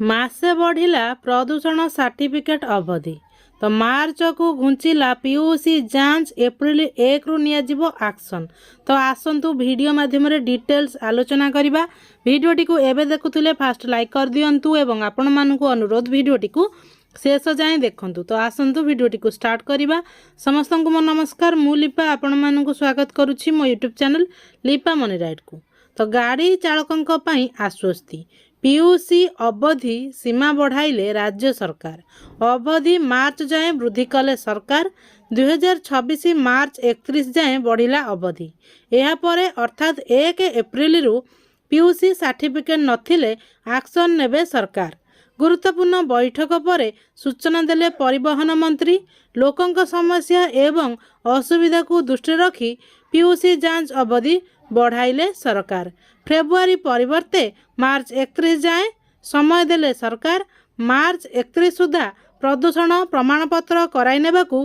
मासे बढ़िला प्रदूषण सर्टिफिकेट अवधि। तो मार्च को घुंचिला पीयूसी जांच एप्रिल 1 रु नियाजिबो एक्शन। तो आसंतु वीडियो माध्यम डिटेल्स आलोचना करबा। वीडियोटी को एबे देखुथिले फास्ट लाइक कर दियंतु एवं आपण मानकु अनुरोध वीडियोटी को शेष जाए देखंतु। तो आसंतु वीडियोटी को स्टार्ट करबा। समस्तंकु मो नमस्कार, मु लिपा आपण मानकु स्वागत करूछि मो यूट्यूब चैनल लिपा मनी राइट को। तो गाड़ी चालकंक पई आश्वस्ति। पीयूसी अवधि सीमा बढ़ाइले राज्य सरकार। अवधि मार्च जाए वृद्धि कले सरकार। 2026 मार्च 31 जाए बढ़िला अवधि। यह परे अर्थात 1 एप्रिल रु पीयूसी सर्टिफिकेट नथिले एक्शन नेबे सरकार। गुरुत्वपूर्ण बैठक पर सूचना देले परिवहन मंत्री। लोकंक समस्या एवं असुविधा को दृष्टि रखी पीयूसी जांच अवधि बढ़ाइले सरकार। फेब्रुआरी परिवर्ते मार्च 31 जाए समय देले सरकार। मार्च 31 सुधा प्रदूषण प्रमाणपत्र कराई नेबाकू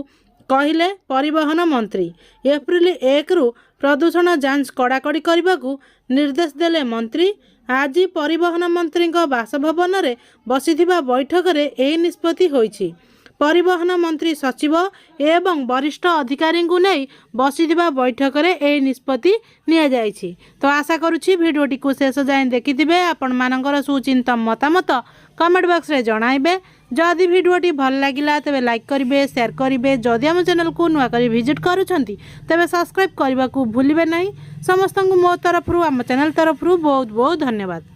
कहिले परिवहन मंत्री। एप्रिल 1 रु प्रदूषण जांच कड़ाकड़ी करने निर्देश देले मंत्री। आज परिवहन मंत्री बासभवन में बसिथिबा बैठक में यह निष्पत्ति होईछि। परिवहन मंत्री सचिव एवं वरिष्ठ अधिकारी को नहीं बसिथिबा बैठक में यह निष्पत्ति निया जायछि। तो आशा करुछि भिडियोटी को शेष जाए देखिथिबे। आपण मानकर सुचिंता मतामत कमेंट बॉक्स रे जणाइबे। जदि भिडियोटी भल लागिला तेबे लाइक करिवे, शेयर करिवे। जदि हम चैनल को नुआ करी विजिट करूछंती तेबे सब्सक्राइब करबा को भूलिबे नहीं। समस्तंकु मो तरफरु आम चैनल तरफरु बहुत बहुत धन्यवाद।